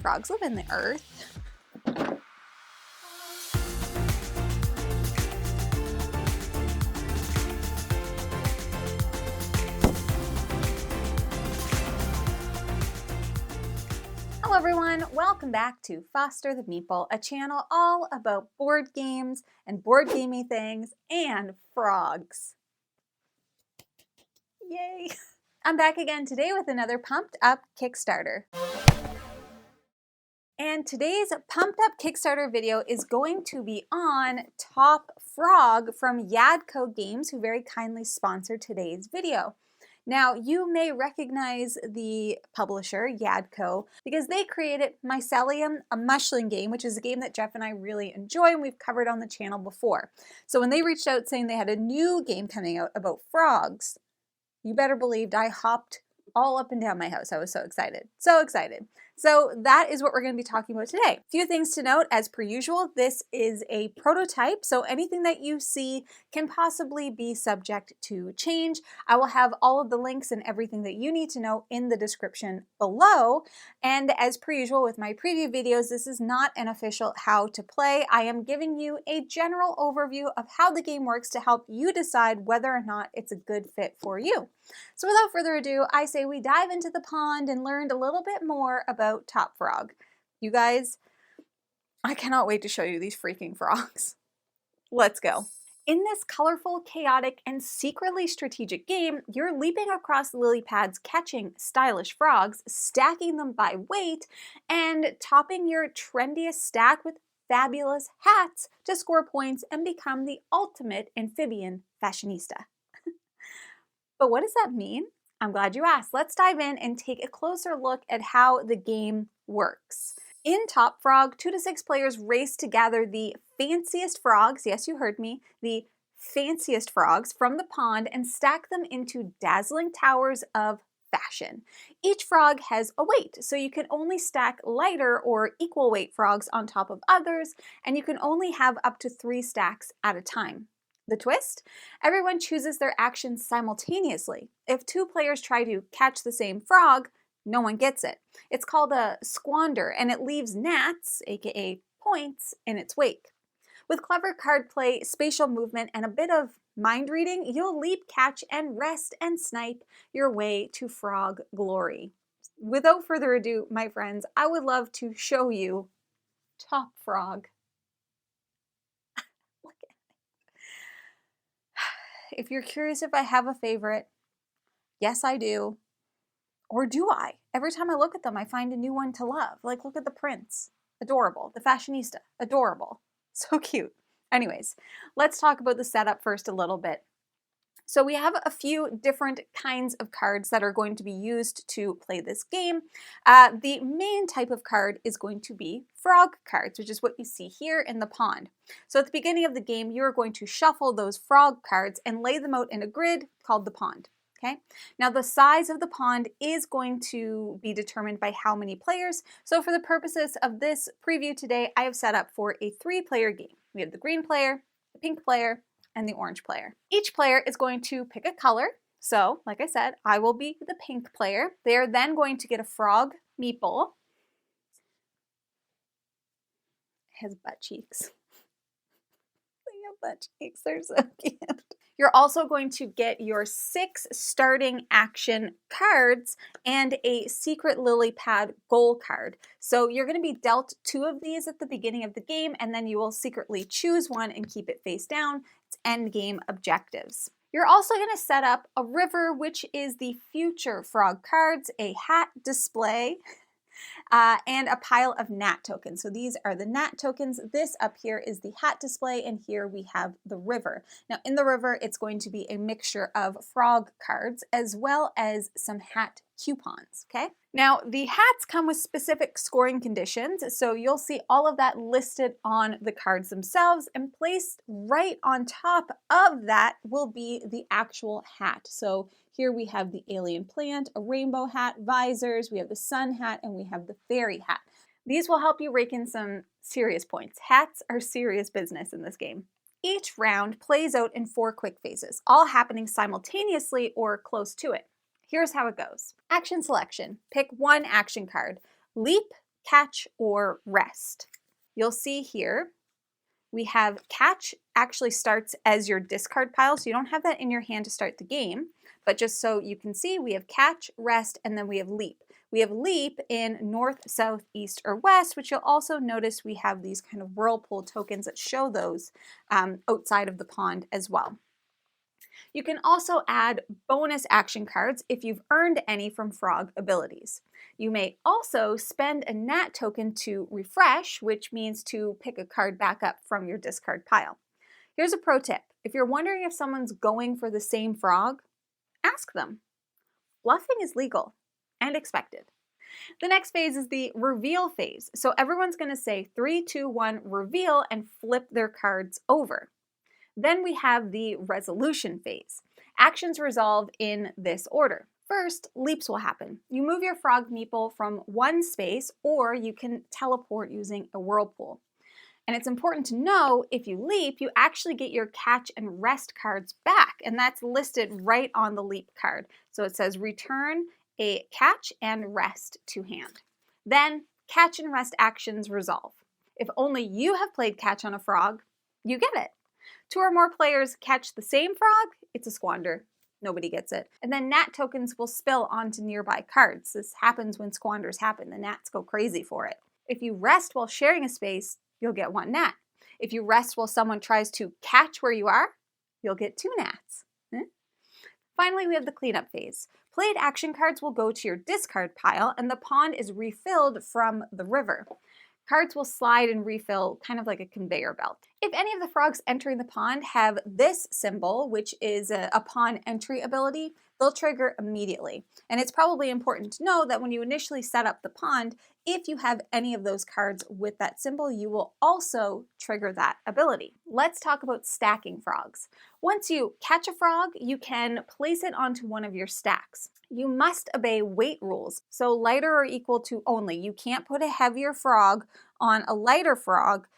Frogs live in the earth. Hello everyone, welcome back to Foster the Meeple, a channel all about board games and board gamey things and frogs. Yay! I'm back again today with another pumped up Kickstarter. And today's pumped up Kickstarter video is going to be on Top Frog from Yadco Games, who very kindly sponsored today's video. Now, you may recognize the publisher, Yadco, because they created Mycelium, a mushling game, which is a game that Jeff and I really enjoy and we've covered on the channel before. So when they reached out saying they had a new game coming out about frogs, you better believe I hopped all up and down my house. I was so excited. So excited. So that is what we're going to be talking about today. A few things to note, as per usual, this is a prototype, so anything that you see can possibly be subject to change. I will have all of the links and everything that you need to know in the description below. And as per usual with my preview videos, this is not an official how to play. I am giving you a general overview of how the game works to help you decide whether or not it's a good fit for you. So without further ado, I say we dive into the pond and learn a little bit more about Top Frog. You guys, I cannot wait to show you these freaking frogs. Let's go. In this colorful, chaotic, and secretly strategic game, you're leaping across lily pads, catching stylish frogs, stacking them by weight, and topping your trendiest stack with fabulous hats to score points and become the ultimate amphibian fashionista. But what does that mean? I'm glad you asked. Let's dive in and take a closer look at how the game works. In Top Frog, 2 to 6 players race to gather the fanciest frogs, yes, you heard me, the fanciest frogs from the pond and stack them into dazzling towers of fashion. Each frog has a weight, so you can only stack lighter or equal weight frogs on top of others, and you can only have up to 3 stacks at a time. The twist? Everyone chooses their actions simultaneously. If 2 players try to catch the same frog, no one gets it. It's called a squander, and it leaves gnats, aka points, in its wake. With clever card play, spatial movement, and a bit of mind reading, you'll leap, catch, and rest and snipe your way to frog glory. Without further ado, my friends, I would love to show you Top Frog. If you're curious if I have a favorite, yes, I do. Or do I? Every time I look at them, I find a new one to love. Like, look at the prince. Adorable. The fashionista. Adorable. So cute. Anyways, let's talk about the setup first a little bit. So we have a few different kinds of cards that are going to be used to play this game. The main type of card is going to be frog cards, which is what you see here in the pond. So at the beginning of the game, you're going to shuffle those frog cards and lay them out in a grid called the pond. Okay. Now the size of the pond is going to be determined by how many players. So for the purposes of this preview today, I have set up for a 3-player game. We have the green player, the pink player, and the orange player. Each player is going to pick a color. So, like I said, I will be the pink player. They're then going to get a frog meeple. It has butt cheeks. They have butt cheeks, they're so cute. You're also going to get your 6 starting action cards and a secret lily pad goal card. So you're going to be dealt 2 of these at the beginning of the game, and then you will secretly choose one and keep it face down. It's end game objectives. You're also going to set up a river, which is the future frog cards, a hat display, and a pile of gnat tokens. So these are the gnat tokens. This up here is the hat display, and here we have the river. Now in the river, it's going to be a mixture of frog cards as well as some hat coupons, okay? Now the hats come with specific scoring conditions, so you'll see all of that listed on the cards themselves, and placed right on top of that will be the actual hat. So here we have the alien plant, a rainbow hat, visors, we have the sun hat, and we have the fairy hat. These will help you rake in some serious points. Hats are serious business in this game. Each round plays out in 4 quick phases, all happening simultaneously or close to it. Here's how it goes. Action selection. Pick one action card. Leap, catch, or rest. You'll see here we have catch actually starts as your discard pile, so you don't have that in your hand to start the game, but just so you can see, we have catch, rest, and then we have leap. We have leap in north, south, east, or west, which you'll also notice we have these kind of whirlpool tokens that show those outside of the pond as well. You can also add bonus action cards if you've earned any from frog abilities. You may also spend a nat token to refresh, which means to pick a card back up from your discard pile. Here's a pro tip. If you're wondering if someone's going for the same frog, ask them. Bluffing is legal and expected. The next phase is the reveal phase. So everyone's going to say 3, 2, 1, reveal, and flip their cards over. Then we have the resolution phase. Actions resolve in this order. First, leaps will happen. You move your frog meeple from one space, or you can teleport using a whirlpool. And it's important to know, if you leap, you actually get your catch and rest cards back, and that's listed right on the leap card. So it says return a catch and rest to hand. Then catch and rest actions resolve. If only you have played catch on a frog, you get it. 2 or more players catch the same frog, it's a squander. Nobody gets it. And then nat tokens will spill onto nearby cards. This happens when squanders happen. The nats go crazy for it. If you rest while sharing a space, you'll get 1 nat. If you rest while someone tries to catch where you are, you'll get 2 nats. Finally, we have the cleanup phase. Played action cards will go to your discard pile, and the pond is refilled from the river. Cards will slide and refill kind of like a conveyor belt. If any of the frogs entering the pond have this symbol, which is a pond entry ability, they'll trigger immediately. And it's probably important to know that when you initially set up the pond, if you have any of those cards with that symbol, you will also trigger that ability. Let's talk about stacking frogs. Once you catch a frog, you can place it onto one of your stacks. You must obey weight rules, so lighter or equal to only. You can't put a heavier frog on a lighter frog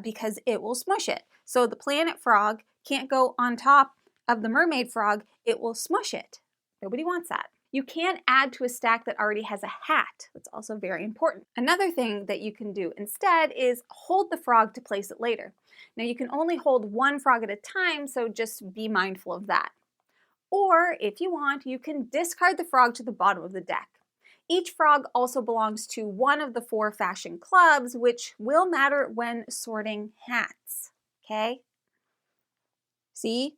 because it will smush it. So the planet frog can't go on top of the mermaid frog, it will smush it. Nobody wants that. You can't add to a stack that already has a hat. That's also very important. Another thing that you can do instead is hold the frog to place it later. Now you can only hold 1 frog at a time, so just be mindful of that. Or if you want, you can discard the frog to the bottom of the deck. Each frog also belongs to one of the 4 fashion clubs, which will matter when sorting hats, okay? See?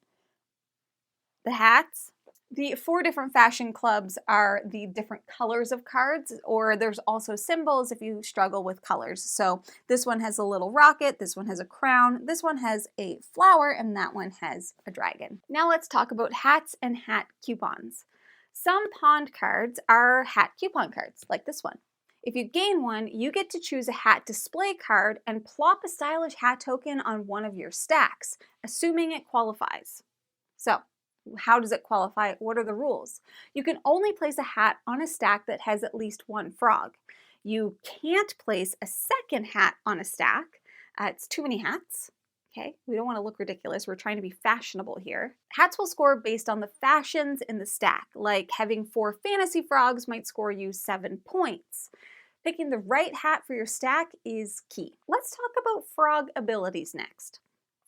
The hats? The 4 different fashion clubs are the different colors of cards, or there's also symbols if you struggle with colors. So this one has a little rocket, this one has a crown, this one has a flower, and that one has a dragon. Now let's talk about hats and hat coupons. Some pond cards are hat coupon cards, like this one. If you gain one, you get to choose a hat display card and plop a stylish hat token on one of your stacks, assuming it qualifies. So, how does it qualify? What are the rules? You can only place a hat on a stack that has at least 1 frog. You can't place a second hat on a stack. It's too many hats. Okay, we don't want to look ridiculous. We're trying to be fashionable here. Hats will score based on the fashions in the stack, like having 4 fantasy frogs might score you 7 points. Picking the right hat for your stack is key. Let's talk about frog abilities next.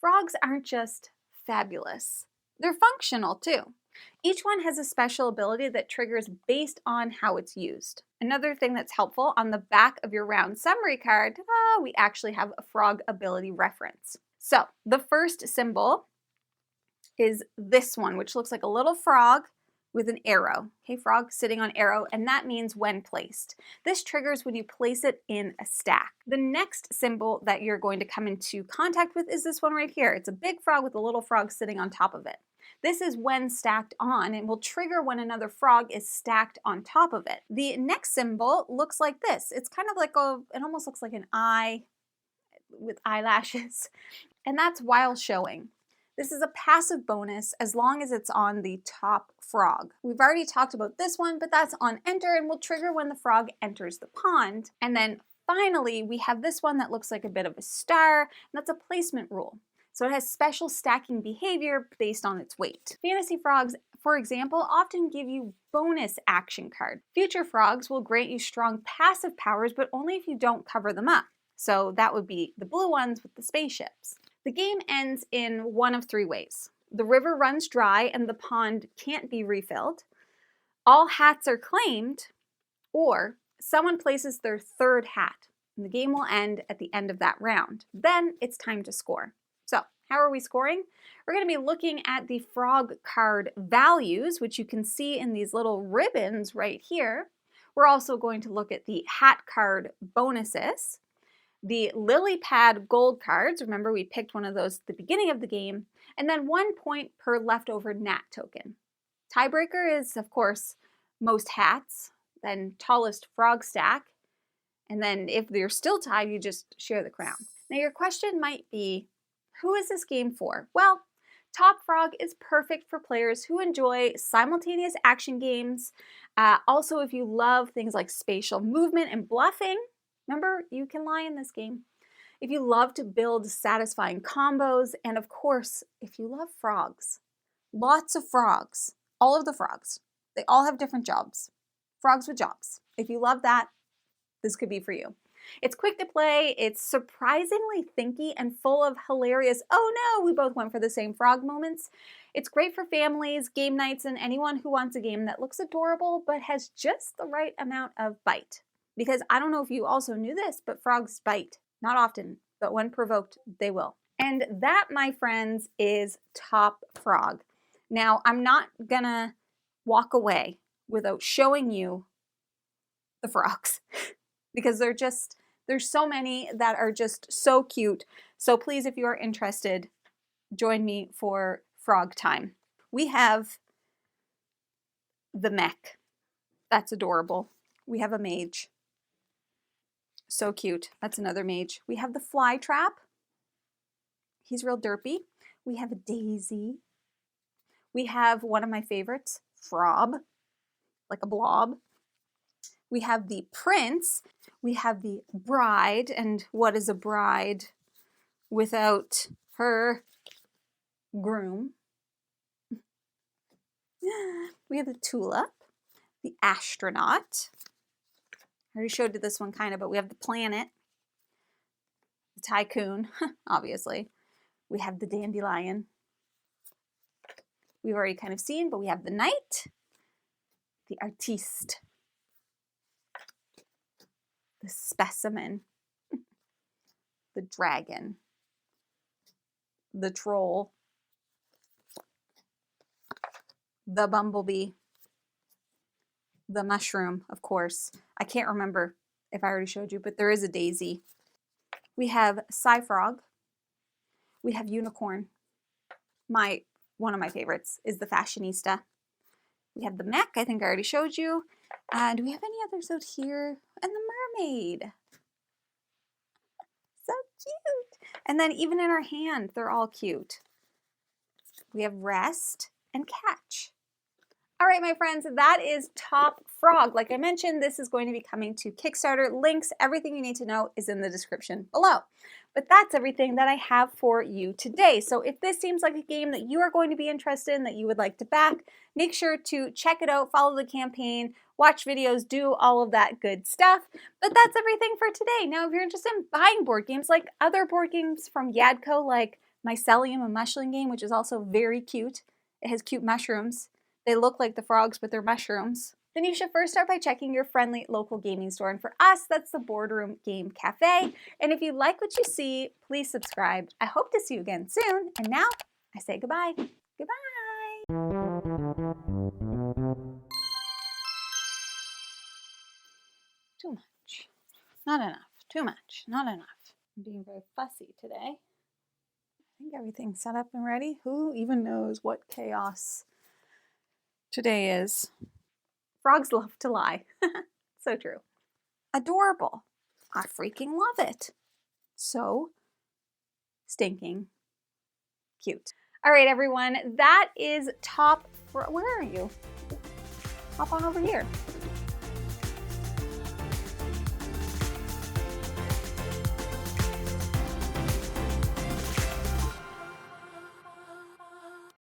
Frogs aren't just fabulous. They're functional too. Each one has a special ability that triggers based on how it's used. Another thing that's helpful, on the back of your round summary card, we actually have a frog ability reference. So the first symbol is this one, which looks like a little frog with an arrow. Okay, frog sitting on arrow, and that means when placed. This triggers when you place it in a stack. The next symbol that you're going to come into contact with is this one right here. It's a big frog with a little frog sitting on top of it. This is when stacked on and will trigger when another frog is stacked on top of it. The next symbol looks like this. It's kind of like it almost looks like an eye with eyelashes, and that's while showing. This is a passive bonus as long as it's on the top frog. We've already talked about this one, but that's on enter and will trigger when the frog enters the pond. And then finally, we have this one that looks like a bit of a star, and that's a placement rule. So it has special stacking behavior based on its weight. Fantasy frogs for example, often give you bonus action cards. Future frogs will grant you strong passive powers, but only if you don't cover them up. So that would be the blue ones with the spaceships. The game ends in one of three ways. The river runs dry and the pond can't be refilled. All hats are claimed, or someone places their third hat, and the game will end at the end of that round. Then it's time to score. So how are we scoring? We're going to be looking at the frog card values, which you can see in these little ribbons right here. We're also going to look at the hat card bonuses, the lily pad gold cards. Remember, we picked one of those at the beginning of the game, and then 1 point per leftover nat token. Tiebreaker is, of course, most hats, then tallest frog stack, and then if they're still tied, you just share the crown. Now your question might be, who is this game for? Well, Top Frog is perfect for players who enjoy simultaneous action games. Also, if you love things like spatial movement and bluffing, remember, you can lie in this game. If you love to build satisfying combos, and of course, if you love frogs, lots of frogs, all of the frogs, they all have different jobs. Frogs with jobs. If you love that, this could be for you. It's quick to play, it's surprisingly thinky and full of hilarious, oh no, we both went for the same frog moments. It's great for families, game nights, and anyone who wants a game that looks adorable but has just the right amount of bite. Because I don't know if you also knew this, but frogs bite. Not often, but when provoked, they will. And that, my friends, is Top Frog. Now, I'm not gonna walk away without showing you the frogs because there's so many that are just so cute. So please, if you are interested, join me for frog time. We have the mech. That's adorable. We have a mage. So cute. That's another mage. We have the fly trap. He's real derpy. We have a daisy. We have one of my favorites, Frob, like a blob. We have the prince. We have the bride. And what is a bride without her groom? We have the tulip, the astronaut. I already showed you this one kind of, but we have the planet, the tycoon, obviously. We have the dandelion. We've already kind of seen, but we have the knight, the artiste, the specimen, the dragon, the troll, the bumblebee, the mushroom, of course. I can't remember if I already showed you, but there is a daisy. We have Frog. We have unicorn. One of my favorites is the fashionista. We have the mech, I think I already showed you. Do we have any others out here? And the mermaid. So cute. And then even in our hand, they're all cute. We have rest and catch. All right, my friends, that is Top Frog. Like I mentioned, this is going to be coming to Kickstarter. Links, everything you need to know is in the description below. But that's everything that I have for you today. So if this seems like a game that you are going to be interested in, that you would like to back, make sure to check it out, follow the campaign, watch videos, do all of that good stuff. But that's everything for today. Now, if you're interested in buying board games, like other board games from Yadco, like Mycelium, a mushroom game, which is also very cute. It has cute mushrooms. They look like the frogs, but they're mushrooms. Then you should first start by checking your friendly local gaming store. And for us, that's the Boardroom Game Cafe. And if you like what you see, please subscribe. I hope to see you again soon. And now I say goodbye. Goodbye. Too much. Not enough. Too much. Not enough. I'm being very fussy today. I think everything's set up and ready. Who even knows what chaos today is? Frogs love to lie. So true. Adorable. I freaking love it. So stinking cute. All right, everyone. That is Top Frog. Where are you? Hop on over here.